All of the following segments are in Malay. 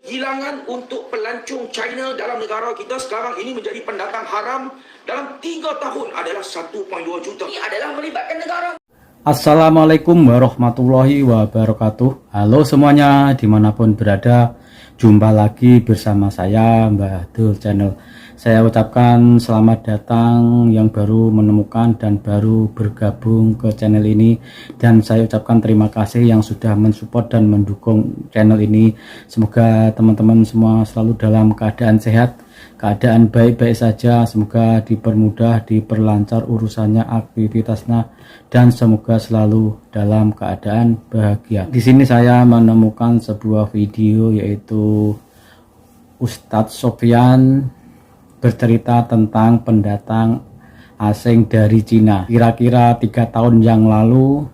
Hilangan untuk pelancong China dalam negara kita sekarang ini menjadi pendatang haram dalam 3 tahun adalah 1.2 juta. Ini adalah melibatkan negara. Assalamualaikum warahmatullahi wabarakatuh. Halo semuanya dimanapun berada, jumpa lagi bersama saya Mbah Dul Channel. Saya ucapkan selamat datang yang baru menemukan dan baru bergabung ke channel ini, dan saya ucapkan terima kasih yang sudah mensupport dan mendukung channel ini. Semoga teman-teman semua selalu dalam keadaan sehat, keadaan baik-baik saja, semoga dipermudah, diperlancar urusannya, aktivitasnya, dan semoga selalu dalam keadaan bahagia. Di sini saya menemukan sebuah video, yaitu Ustadz Sofyan bercerita tentang pendatang asing dari Cina. Kira-kira 3 tahun yang lalu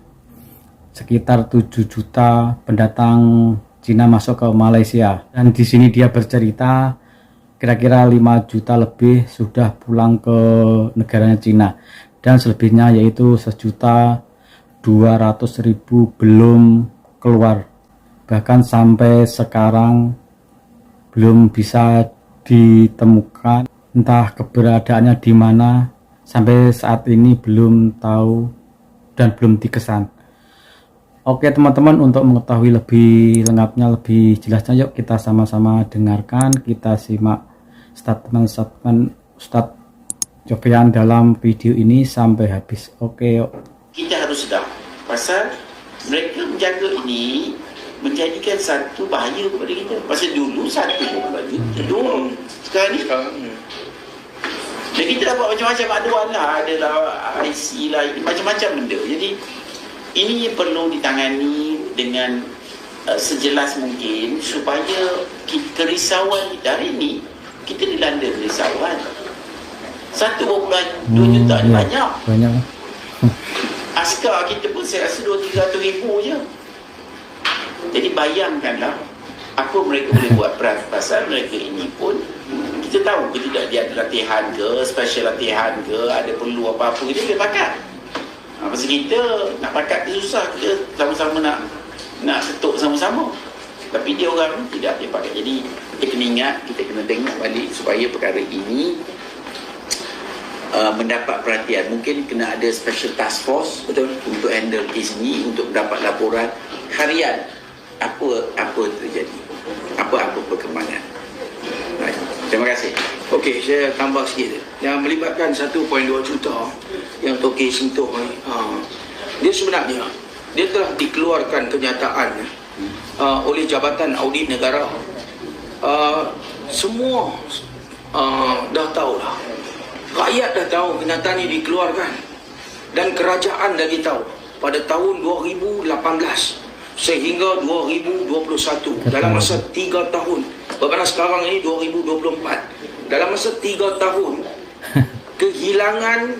sekitar 7 juta pendatang Cina masuk ke Malaysia, dan di sini dia bercerita kira-kira 5 juta lebih sudah pulang ke negaranya Cina, dan selebihnya yaitu 1.200.000 belum keluar, bahkan sampai sekarang belum bisa ditemukan, entah keberadaannya di mana, sampai saat ini belum tahu dan belum dikesan. Oke teman-teman, untuk mengetahui lebih lengkapnya, lebih jelasnya, yuk kita sama-sama dengarkan, kita simak statement Ustadz Sofyan dalam video ini sampai habis. Oke yuk. Kita harus sedar pasal mereka menjaga ini menjadikan satu bahaya kepada kita. Pasal dulu satu lagi dua, sekarang ni dan kita dapat macam-macam aduan lah, adalah IC lah, macam-macam benda. Jadi ini perlu ditangani dengan sejelas mungkin, supaya kerisauan kita hari ini, kita dilanda kerisauan. 1.2 juta ni banyak. Askar kita pun saya rasa 200-300 ribu je. Jadi bayangkanlah apa mereka boleh buat. Pasal mereka ini pun kita tahu ke tidak, dia ada latihan ke, special latihan ke, ada perlu apa-apa, kita boleh pakat. Pasal kita nak pakat tu susah, kita sama-sama nak ketuk sama-sama. Tapi dia orang tidak, dia pakat. Jadi kita kena ingat, kita kena tengok balik supaya perkara ini mendapat perhatian. Mungkin kena ada special task force, betul, untuk handle kes ni, untuk mendapat laporan harian apa terjadi, apa perkembangan. Baik, terima kasih. Okey, saya tambah sikit. Yang melibatkan 1.2 juta yang Toki sentuh ni, dia sebenarnya dia telah dikeluarkan kenyataan oleh Jabatan Audit Negara. Semua dah tahu lah, rakyat dah tahu kenyataan ini dikeluarkan, dan kerajaan lagi tahu pada tahun 2018 sehingga 2021, dalam masa 3 tahun, bahkan sekarang ini 2024, dalam masa 3 tahun kehilangan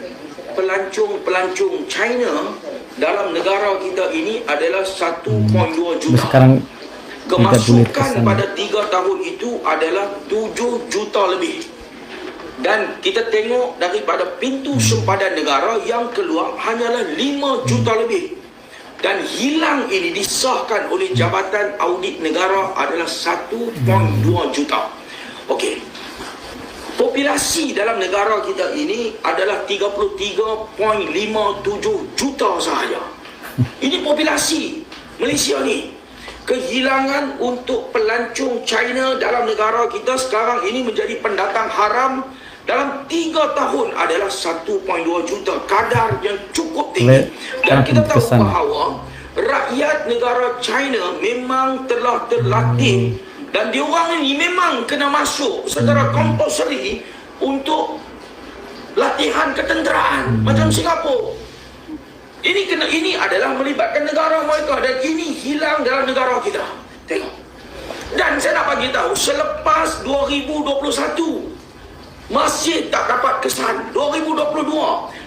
pelancong China dalam negara kita ini adalah 1.2 juta. Sekarang kemasukan pada 3 tahun itu adalah 7 juta lebih. Dan kita tengok daripada pintu sempadan negara yang keluar hanyalah 5 juta lebih. Dan hilang ini disahkan oleh Jabatan Audit Negara adalah 1.2 juta. Okey. Populasi dalam negara kita ini adalah 33.57 juta sahaja. Ini populasi Malaysia ni. Kehilangan untuk pelancong China dalam negara kita sekarang ini menjadi pendatang haram dalam 3 tahun adalah 1.2 juta, kadar yang cukup tinggi. Dan kita tahu bahawa rakyat negara China memang telah terlatih, dan diorang ini memang kena masuk secara compulsory untuk latihan ketenteraan macam Singapura. Ini adalah melibatkan negara mereka, dan ini hilang dalam negara kita. Tengok. Dan saya nak bagi tahu, selepas 2021 masih tak dapat kesan. 2022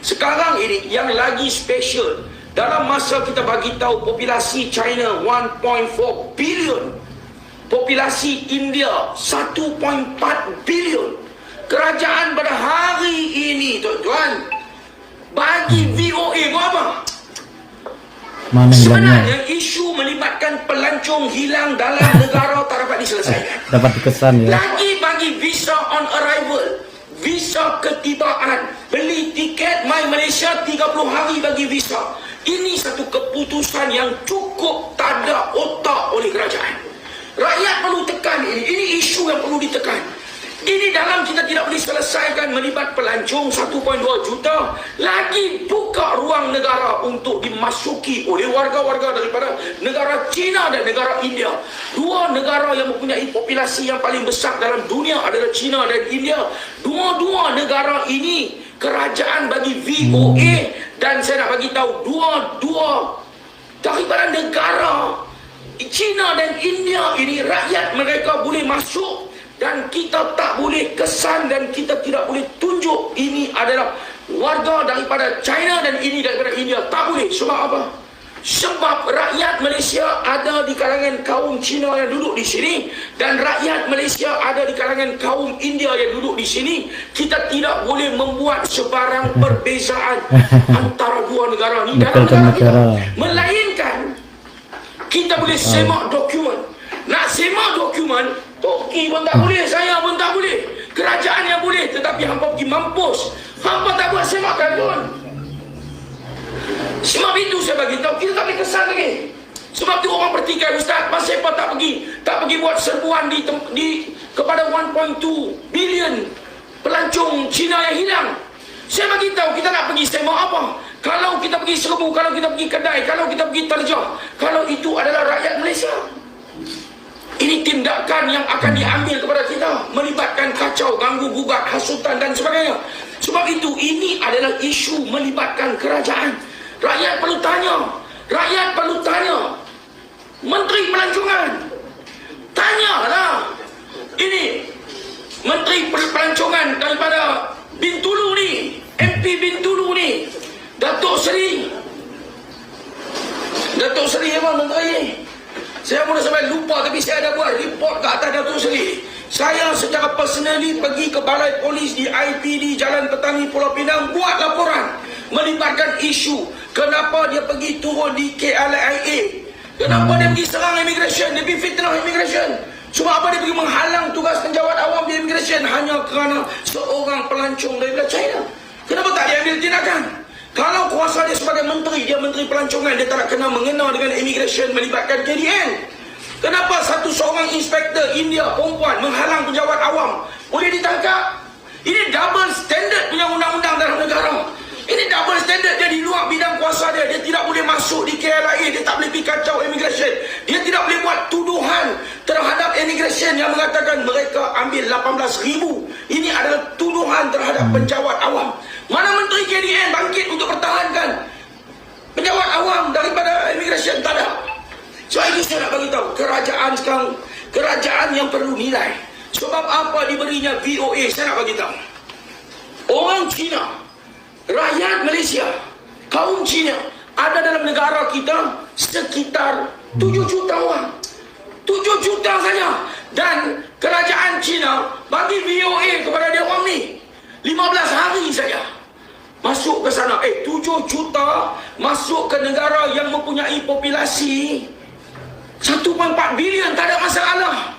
sekarang ini yang lagi special, dalam masa kita bagi tahu populasi China 1.4 bilion, populasi India 1.4 bilion, kerajaan pada hari ini tuan-tuan bagi VOA apa? Mana hilangnya? Sebenarnya isu melibatkan pelancong hilang dalam negara tak dapat diselesaikan. Dapat dikesan ya. Lagi bagi visa on arrival, visa ketibaan, beli tiket mai Malaysia 30 hari bagi visa. Ini satu keputusan yang cukup tak ada otak oleh kerajaan. Rakyat perlu tekan ini. Ini isu yang perlu ditekan. Ini dalam kita tidak boleh selesaikan melibat pelancong 1.2 juta. Lagi buka ruang negara untuk dimasuki oleh warga-warga daripada negara China dan negara India. Dua negara yang mempunyai populasi yang paling besar dalam dunia adalah China dan India. Dua-dua negara ini kerajaan bagi VOA. Dan saya nak bagi tahu, dua-dua daripada negara China dan India ini, rakyat mereka boleh masuk dan kita tak boleh kesan dan kita tidak boleh tunjuk ini adalah warga daripada China dan ini daripada India. Tak boleh. Sebab apa? Sebab rakyat Malaysia ada di kalangan kaum Cina yang duduk di sini dan rakyat Malaysia ada di kalangan kaum India yang duduk di sini. Kita tidak boleh membuat sebarang perbezaan antara dua negara ini dalam negara kita. Melainkan kita boleh semak dokumen. Nak semak dokumen, Toki pun tak boleh, saya pun tak boleh. Kerajaan yang boleh, tetapi hampa pergi mampus. Hampa tak buat semakan pun. Sebab itu saya bagi tahu, kita tak boleh kesan lagi. Sebab tu orang bertikai, Ustaz, pasal apa tak pergi buat serbuan kepada 1.2 bilion pelancong Cina yang hilang. Saya bagi tahu, kita nak pergi semak apa? Kalau kita pergi serbu, kalau kita pergi kedai, kalau kita pergi terjah, kalau itu adalah rakyat Malaysia. Ini tindakan yang akan diambil kepada kita, melibatkan kacau, ganggu, gugat, hasutan dan sebagainya. Sebab itu ini adalah isu melibatkan kerajaan. Rakyat perlu tanya. Rakyat perlu tanya. Menteri Pelancongan, tanyalah. Ini Menteri Pelancongan daripada Bintulu ni, MP Bintulu ni, Datuk Seri apa menteri? Saya mula sampai lupa, tapi saya ada buat report ke atas Datuk Seri. Saya secara personally pergi ke balai polis di IPD Jalan Petani Pulau Pinang, buat laporan melibatkan isu kenapa dia pergi turun di KLIA, kenapa dia pergi serang immigration, dia pergi fitnah immigration. Sebab apa dia pergi menghalang tugas penjawat awam di immigration hanya kerana seorang pelancong daripada China. Kenapa tak diambil tindakan? Kalau kuasa dia sebagai menteri, dia menteri pelancongan, dia tak kena mengena dengan immigration melibatkan KDN. Kenapa seorang inspektor India perempuan menghalang penjawat awam boleh ditangkap? Ini double standard punya undang-undang dalam negara. Ini double standard. Dia di luar bidang kuasa dia. Dia tidak boleh masuk di KLIA. Dia tak boleh pergi kacau immigration. Dia tidak boleh buat tuduhan terhadap immigration yang mengatakan mereka ambil 18,000. Ini adalah tuduhan terhadap penjawat awam. Mana Menteri KDN bangkit untuk pertahankan penjawat awam daripada immigration? Tak ada. Sebab itu saya nak bagi tahu, kerajaan sekarang, kerajaan yang perlu nilai. Sebab apa diberinya VOA, saya nak bagi tahu. Orang Cina, rakyat Malaysia, kaum Cina ada dalam negara kita sekitar 7 juta orang. 7 juta saja. Dan kerajaan Cina bagi VOA kepada dia orang ni 15 hari saja masuk ke sana. 7 juta masuk ke negara yang mempunyai populasi 1.4 bilion, tak ada masalah.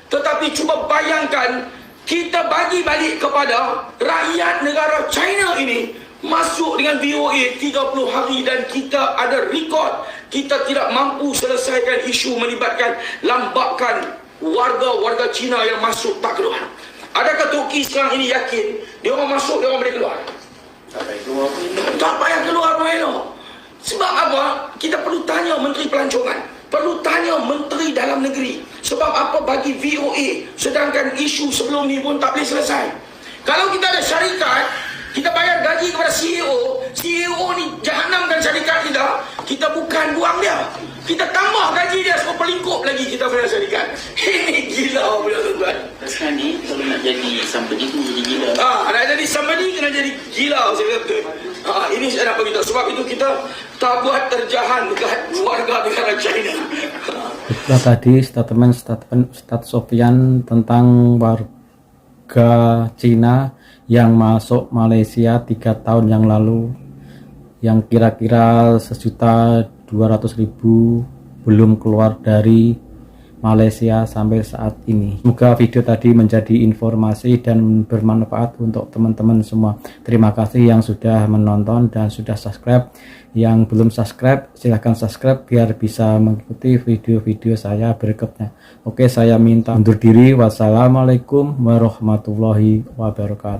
Tetapi cuba bayangkan, kita bagi balik kepada rakyat negara China ini masuk dengan VOA 30 hari dan kita ada rekod. Kita tidak mampu selesaikan isu melibatkan lambakan warga-warga Cina yang masuk tak keluar. Adakah Turki sekarang ini yakin dia orang masuk, dia orang boleh keluar? Tak payah keluar pun elok. Sebab apa? Kita perlu tanya Menteri Pelancongan, perlu tanya Menteri Dalam Negeri. Sebab apa bagi VOA, sedangkan isu sebelum ni pun tak boleh selesai. Kalau kita ada syarikat, kita bayar gaji kepada CEO ni jahanamkan syarikat kita bukan buang dia. Kita tambah gaji dia sebab pelingkup lagi kita bayar syarikat. Ini gila pula tuan-tuan. Sekarang ni kalau nak jadi somebody kena jadi gila. Nak jadi somebody kena jadi gila, saya kata. Ini saya nak beritahu. Sebab itu kita tak buat terjahan dekat warga negara China. Itulah tadi statement Ustaz Sofyan tentang warga Cina yang masuk Malaysia 3 tahun yang lalu, yang kira-kira 1.2 200.000 belum keluar dari Malaysia sampai saat ini. Semoga video tadi menjadi informasi dan bermanfaat untuk teman-teman semua. Terima kasih yang sudah menonton dan sudah subscribe. Yang belum subscribe silahkan subscribe biar bisa mengikuti video-video saya berikutnya. Oke, saya minta undur diri. Wassalamualaikum warahmatullahi wabarakatuh.